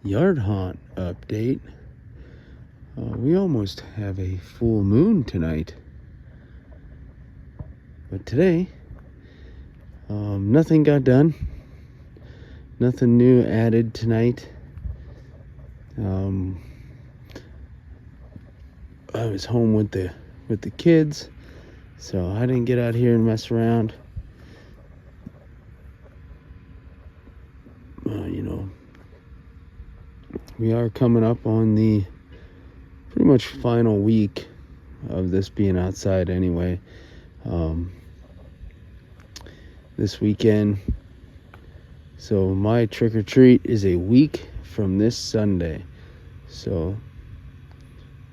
yard haunt update. We almost have a full moon tonight, but today nothing got done, nothing new added tonight. I was home with the kids, so I didn't get out here and mess around. We are coming up on the pretty much final week of this being outside anyway. This weekend, so my trick-or-treat is a week from this Sunday. So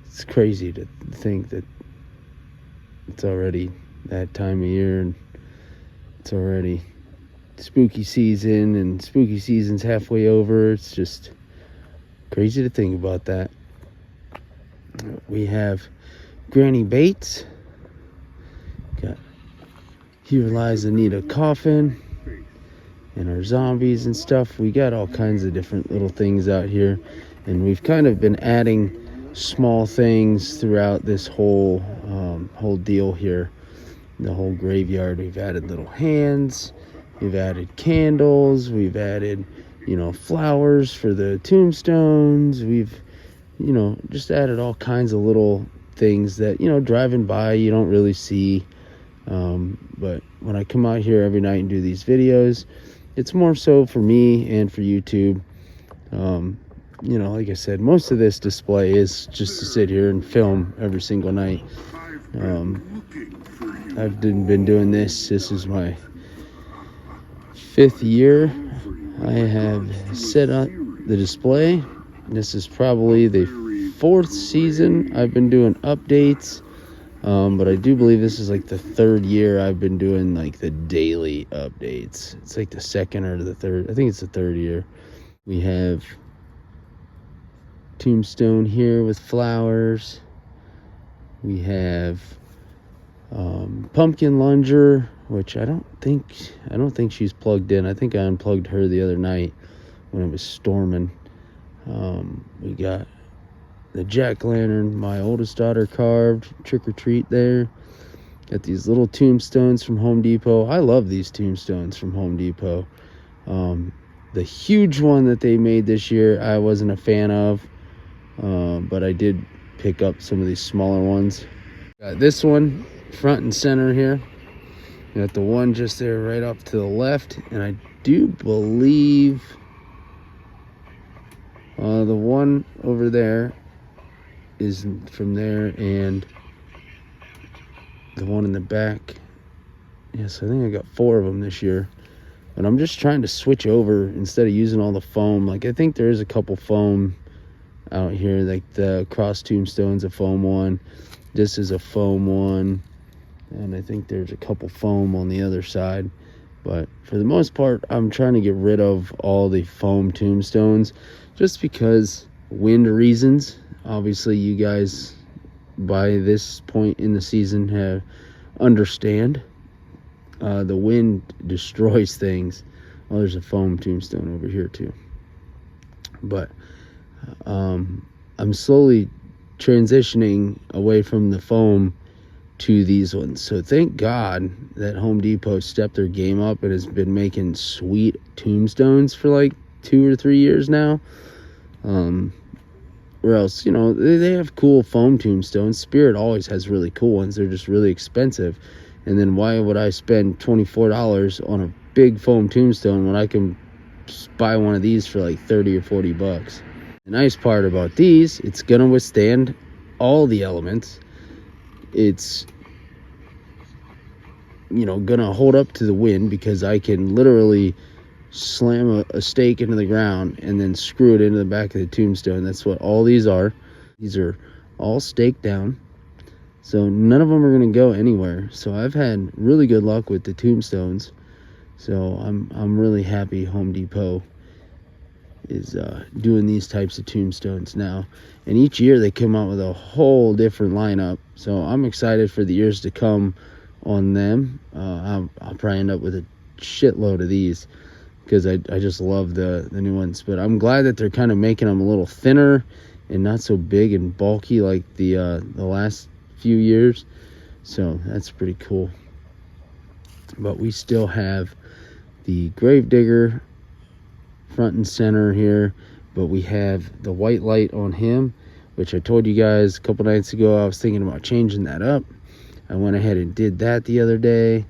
it's crazy to think that it's already that time of year and it's already spooky season, and spooky season's halfway over. It's just crazy to think about that. We have Granny Bates. Got Here Lies Anita Coffin and our zombies and stuff. We got all kinds of different little things out here, and we've kind of been adding small things throughout this whole deal here. The whole graveyard, we've added little hands, we've added candles, we've added flowers for the tombstones. We've just added all kinds of little things that driving by you don't really see, but when I come out here every night and do these videos, it's more so for me and for YouTube. Like I said, most of this display is just to sit here and film every single night. I've been doing this is my 5th year. I have set up the display. This is probably the 4th season I've been doing updates, but I do believe this is like the 3rd year I've been doing like the daily updates. It's like the 2nd or the 3rd. I think it's the 3rd year. We have tombstone here with flowers. We have pumpkin lunger, which I don't think she's plugged in. I think I unplugged her the other night when it was storming. We got the jack-o'-lantern my oldest daughter carved, trick-or-treat there. Got these little tombstones from Home Depot. I love these tombstones from Home Depot. The huge one that they made this year I wasn't a fan of, but I did pick up some of these smaller ones. Got this one front and center here. Got the one just there right up to the left, and I do believe the one over there is from there, and the one in the back. Yes, I think I got 4 of them this year, but I'm just trying to switch over instead of using all the foam. Like, I think there is a couple foam out here, like the cross tombstone's a foam one, this is a foam one, and I think there's a couple foam on the other side. But for the most part, I'm trying to get rid of all the foam tombstones just because wind reasons. Obviously, you guys by this point in the season understand the wind destroys things. Oh, there's a foam tombstone over here too. But I'm slowly transitioning away from the foam to these ones. So thank God that Home Depot stepped their game up and has been making sweet tombstones for like 2 or 3 years now. Or else, they have cool foam tombstones. Spirit always has really cool ones. They're just really expensive. And then why would I spend $24 on a big foam tombstone when I can buy one of these for like 30 or 40 bucks? The nice part about these, it's gonna withstand all the elements. It's gonna hold up to the wind because I can literally slam a stake into the ground and then screw it into the back of the tombstone. That's what all these are. These are all staked down, so none of them are gonna go anywhere. So I've had really good luck with the tombstones. So I'm really happy Home Depot is doing these types of tombstones now, and each year they come out with a whole different lineup. So I'm excited for the years to come on them. I'll probably end up with a shitload of these because I just love the new ones. But I'm glad that they're kind of making them a little thinner and not so big and bulky like the last few years. So that's pretty cool. But we still have the Gravedigger front and center here, but we have the white light on him, which I told you guys a couple nights ago I was thinking about changing that up. I went ahead and did that the other day.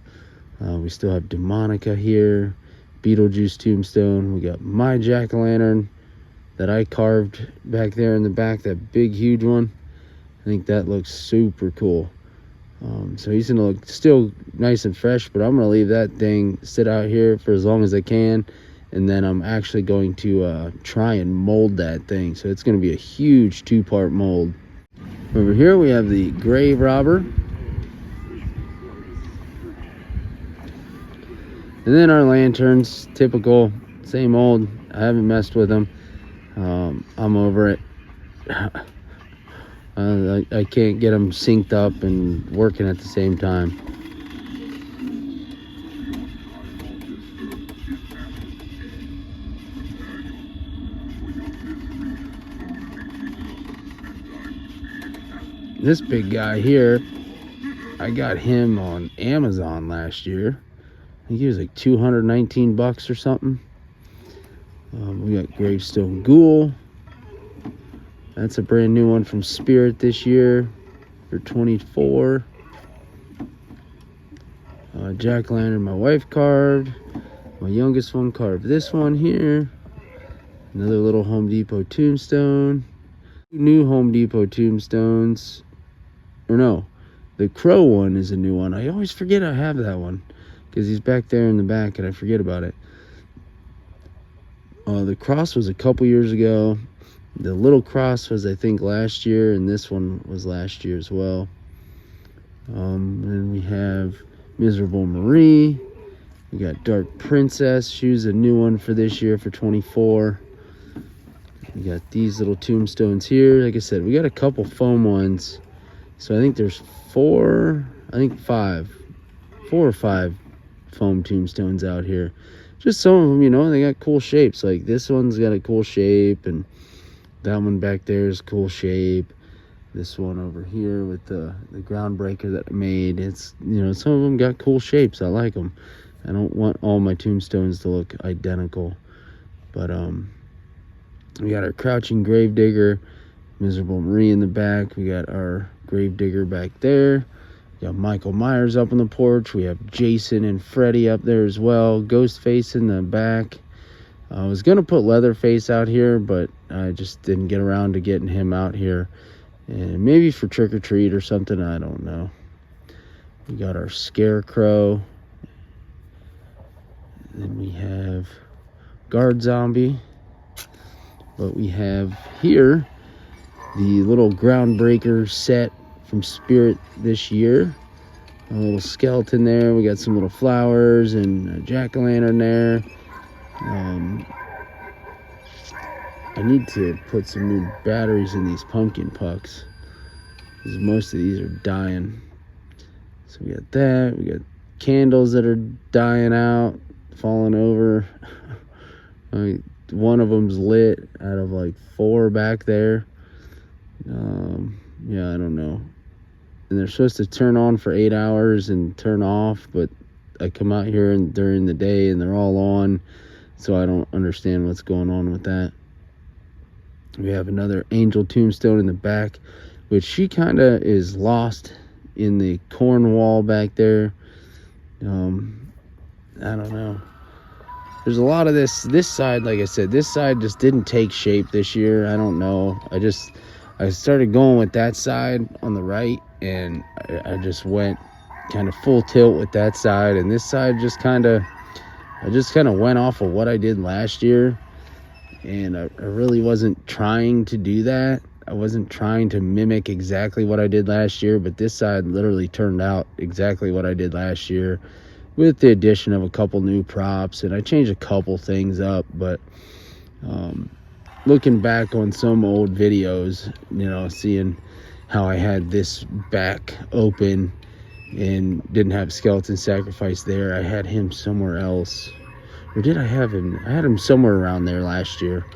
We still have Demonica here, Beetlejuice tombstone. We got my jack-o'-lantern that I carved back there in the back, that big huge one. I think that looks super cool. So he's gonna look still nice and fresh, but I'm gonna leave that thing sit out here for as long as I can, and then I'm actually going to try and mold that thing. So it's gonna be a huge 2-part mold. Over here we have the Grave Robber, and then our lanterns, typical, same old. I haven't messed with them. I'm over it. I can't get them synced up and working at the same time. This big guy here, I got him on Amazon last year. I think he was like $219 or something. We got Gravestone Ghoul. That's a brand new one from Spirit this year for $24. Jack-o'-lantern my wife carved. My youngest one carved this one here. Another little Home Depot tombstone. New Home Depot tombstones. Or no, the Crow one is a new one. I always forget I have that one because he's back there in the back and I forget about it. The cross was a couple years ago. The little cross was, I think, last year, and this one was last year as well. Then we have Miserable Marie. We got Dark Princess. She was a new one for this year for $24. We got these little tombstones here. Like I said, we got a couple foam ones. So I think there's 4 or 5 foam tombstones out here. Just some of them, you know, they got cool shapes. Like this one's got a cool shape, and that one back there is cool shape. This one over here with the groundbreaker that I made, it's, you know, some of them got cool shapes. I like them. I don't want all my tombstones to look identical. But we got our Crouching Gravedigger, Miserable Marie in the back. We got our Gravedigger back there. We got Michael Myers up on the porch. We have Jason and Freddy up there as well. Ghostface in the back. I was going to put Leatherface out here, but I just didn't get around to getting him out here. And maybe for trick or treat or something, I don't know. We got our Scarecrow. Then we have Guard Zombie. But we have here the little Groundbreaker set from Spirit this year. A little skeleton there. We got some little flowers and a jack-o'-lantern there. I need to put some new batteries in these pumpkin pucks because most of these are dying. So we got that. We got candles that are dying out, falling over. One of them's lit out of like 4 back there. Yeah, I don't know. And they're supposed to turn on for 8 hours and turn off, but I come out here and during the day and they're all on. So I don't understand what's going on with that. We have another Angel tombstone in the back, which she kind of is lost in the corn wall back there. I don't know. There's a lot of this side, like I said, this side just didn't take shape this year. I don't know. I started going with that side on the right, and I just went kind of full tilt with that side, and this side just kind of, I just kind of went off of what I did last year, and I really wasn't trying to do that. I wasn't trying to mimic exactly what I did last year, but this side literally turned out exactly what I did last year with the addition of a couple new props, and I changed a couple things up. But looking back on some old videos, you know, seeing how I had this back open and didn't have Skeleton Sacrifice there, I had him somewhere else Or did I have him? I had him somewhere around there last year.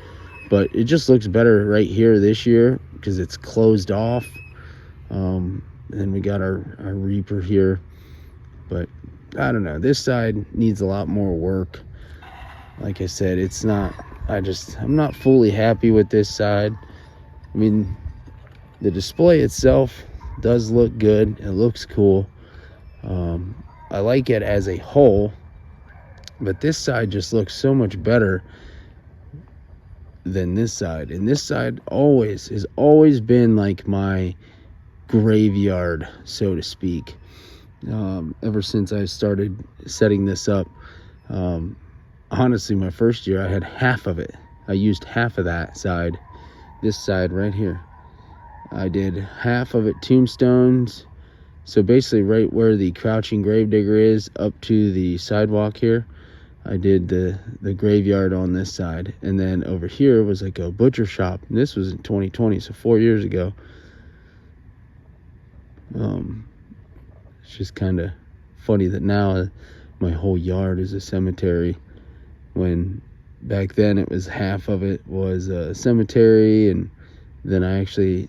But it just looks better right here this year because it's closed off. And then we got our reaper here. But I don't know. This side needs a lot more work. Like I said, it's not... I'm not fully happy with this side. I mean, the display itself does look good. It looks cool. I like it as a whole. But this side just looks so much better than this side. And this side has always been like my graveyard, so to speak. Ever since I started setting this up. Honestly, my first year I had half of it. I used half of that side. This side right here, I did half of it tombstones. So basically right where the crouching gravedigger is up to the sidewalk here, I did the graveyard on this side. And then over here was like a butcher shop. And this was in 2020, so 4 years ago. It's just kind of funny that now my whole yard is a cemetery, when back then it was half of it was a cemetery. And then I actually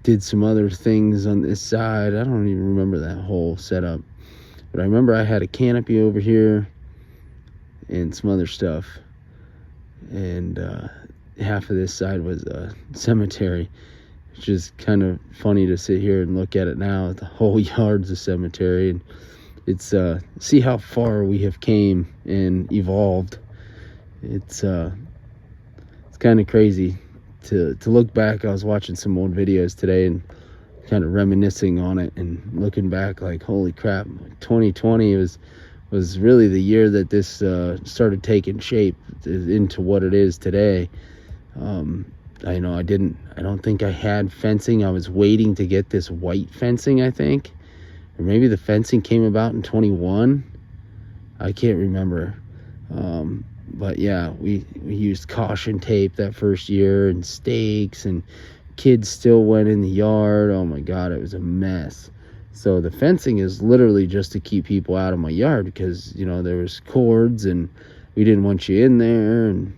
did some other things on this side. I don't even remember that whole setup, but I remember I had a canopy over here and some other stuff, and half of this side was a cemetery. It's just kind of funny to sit here and look at it now. The whole yard's a cemetery, and it's see how far we have came and evolved. It's kind of crazy to look back. I was watching some old videos today and kind of reminiscing on it and looking back like, holy crap, 2020 was really the year that this started taking shape into what it is today. I don't think I had fencing. I was waiting to get this white fencing, I think. Or maybe the fencing came about in 21. I can't remember. But yeah, we used caution tape that first year and stakes, and kids still went in the yard. Oh my God, it was a mess. So the fencing is literally just to keep people out of my yard because, there was cords and we didn't want you in there. And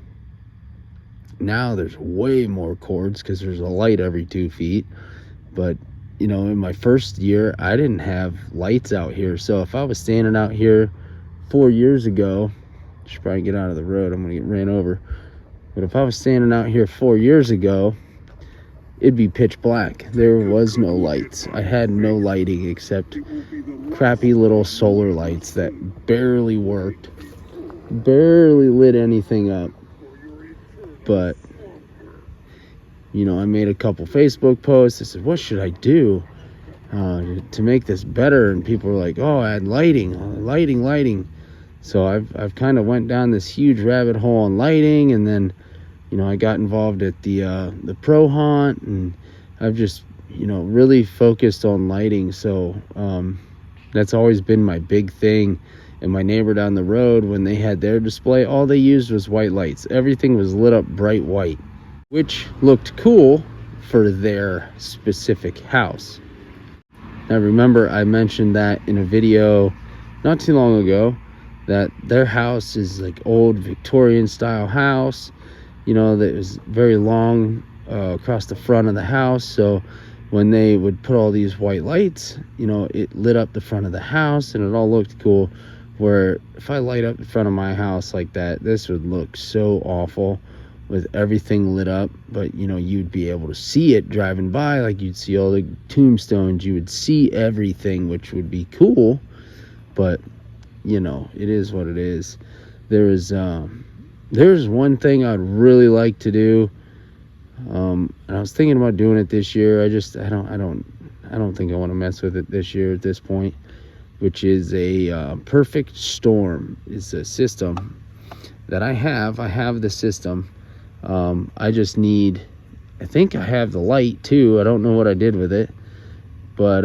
now there's way more cords because there's a light every 2 feet. But, in my first year, I didn't have lights out here. So if I was standing out here 4 years ago, I should probably get out of the road. I'm going to get ran over. But if I was standing out here 4 years ago, it'd be pitch black. There was no lights. I had no lighting except crappy little solar lights that barely worked. Barely lit anything up. But, I made a couple Facebook posts. I said, what should I do to make this better? And people were like, oh, add lighting. So I've kind of went down this huge rabbit hole on lighting, and then I got involved at the Pro Hunt, and I've just really focused on lighting. So that's always been my big thing. And my neighbor down the road, when they had their display, all they used was white lights. Everything was lit up bright white, which looked cool for their specific house. Now remember, I mentioned that in a video not too long ago, that their house is like old Victorian style house, that was very long across the front of the house. So when they would put all these white lights, it lit up the front of the house and it all looked cool. Where if I light up the front of my house like that, this would look so awful with everything lit up. But you'd be able to see it driving by, like you'd see all the tombstones, you would see everything, which would be cool. But it is what it is. There's one thing I'd really like to do, and I was thinking about doing it this year. I don't think I want to mess with it this year at this point, which is a perfect storm. It's a system that I have the system. I just need, I think I have the light too. I don't know what I did with it, but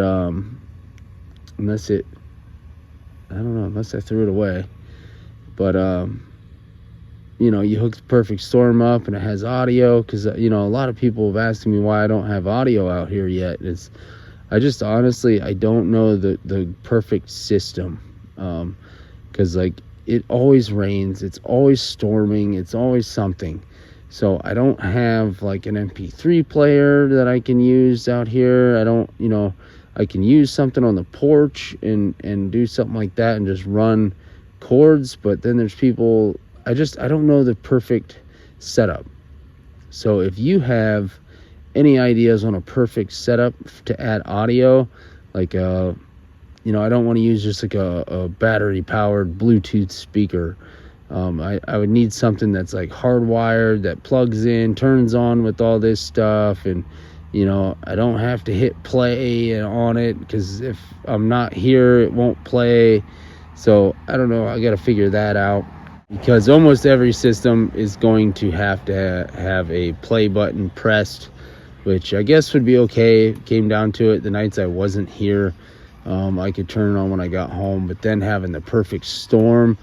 unless I threw it away. But you hook the perfect storm up and it has audio, because a lot of people have asked me why I don't have audio out here yet. I don't know the perfect system, because like it always rains, it's always storming, it's always something. So I don't have like an MP3 player that I can use out here. I don't, I can use something on the porch and do something like that and just run chords. But then there's people, I don't know the perfect setup. So if you have any ideas on a perfect setup to add audio, like I don't want to use just like a battery powered Bluetooth speaker. I would need something that's like hardwired, that plugs in, turns on with all this stuff, and I don't have to hit play on it, because if I'm not here it won't play. So I don't know, I got to figure that out, because almost every system is going to have a play button pressed, which I guess would be okay. It came down to it, the nights I wasn't here, I could turn it on when I got home. But then having the perfect storm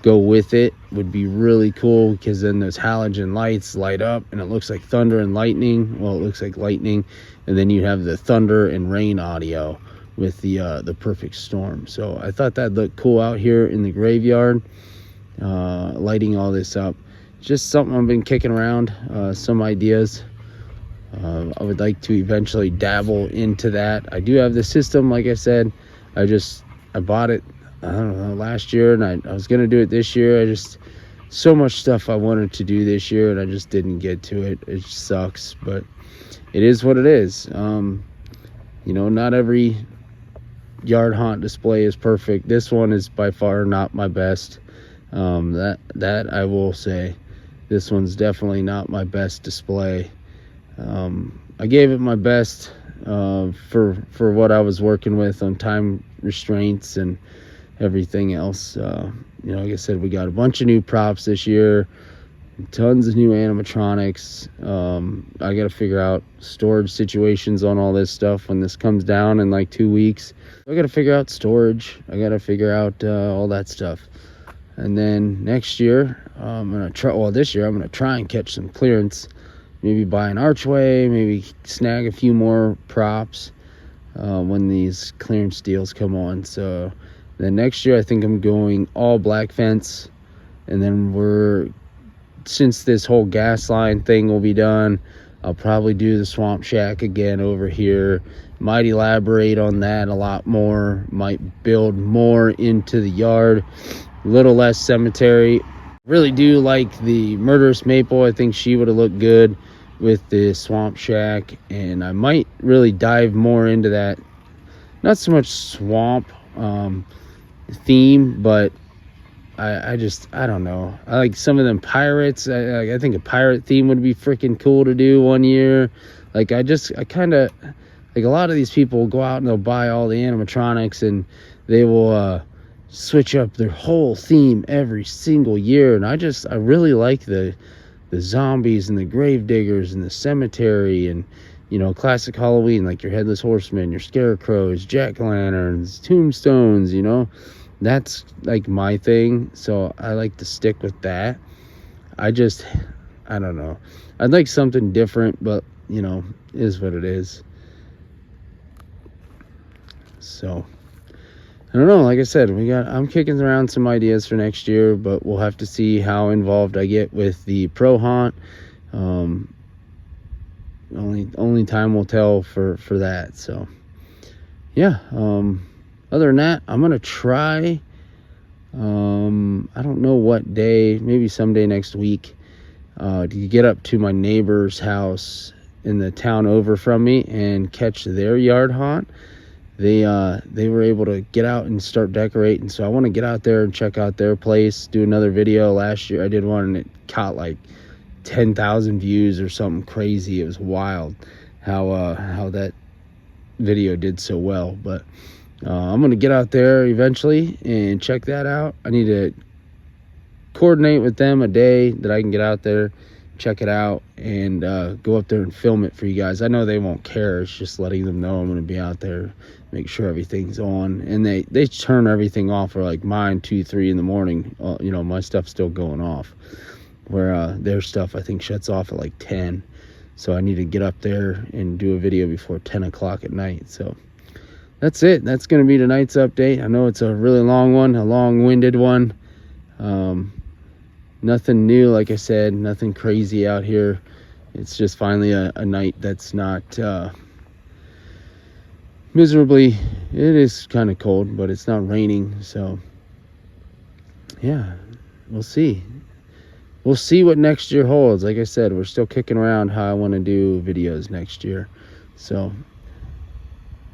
go with it would be really cool, because then those halogen lights light up and it looks like thunder and lightning. Well, it looks like lightning, and then you have the thunder and rain audio with the perfect storm. So I thought that'd look cool out here in the graveyard, lighting all this up. Just something I've been kicking around, some ideas. I would like to eventually dabble into that. I do have the system, like I said. I bought it, I don't know, last year, and I was going to do it this year. So much stuff I wanted to do this year, and I just didn't get to it. It sucks, but it is what it is. Not every yard haunt display is perfect. This one is by far not my best. That I will say. This one's definitely not my best display. I gave it my best for what I was working with on time restraints and everything else. Like I said, we got a bunch of new props this year, tons of new animatronics. I got to figure out storage situations on all this stuff when this comes down in like 2 weeks. I got to figure out storage. I got to figure out all that stuff. And then next year, this year I'm going to try and catch some clearance. Maybe buy an archway, maybe snag a few more props when these clearance deals come on. So then next year I think I'm going all black fence, and then since this whole gas line thing will be done, I'll probably do the swamp shack again over here. Might elaborate on that a lot more, might build more into the yard, a little less cemetery. Really do like the murderous maple. I think she would have looked good with the swamp shack, and I might really dive more into that, not so much swamp theme, but I don't know, I like some of them pirates. I think a pirate theme would be freaking cool to do one year. Like I kind of like, a lot of these people will go out and they'll buy all the animatronics, and they will switch up their whole theme every single year. And I really like the zombies and the grave diggers and the cemetery, and classic Halloween, like your headless horseman, your scarecrows, jack-o'-lanterns, tombstones. That's like my thing, so I like to stick with that. I don't know, I'd like something different, but is what it is. So I don't know, like I said, I'm kicking around some ideas for next year, but we'll have to see how involved I get with the pro haunt. Only time will tell for that. So yeah, other than that, I'm gonna try, I don't know what day, maybe someday next week, to get up to my neighbor's house in the town over from me and catch their yard haunt. They were able to get out and start decorating, so I want to get out there and check out their place, do another video. Last year I did one and it caught like 10,000 views or something crazy. It was wild how that video did so well. But I'm gonna get out there eventually and check that out. I need to coordinate with them a day that I can get out there, check it out, and go up there and film it for you guys. I know they won't care. It's just letting them know I'm gonna be out there, make sure everything's on. And they turn everything off for like mine 2-3 in the morning. My stuff's still going off, where their stuff I think shuts off at like 10. So I need to get up there and do a video before 10 o'clock at night. So that's it. That's going to be tonight's update. I know it's a really long one, a long-winded one. Nothing new, like I said, nothing crazy out here. It's just finally a night that's not miserably, it is kind of cold, but it's not raining. So yeah, we'll see what next year holds. Like I said, we're still kicking around how I want to do videos next year. So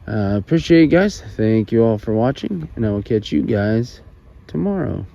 appreciate you guys. Thank you all for watching, and I will catch you guys tomorrow.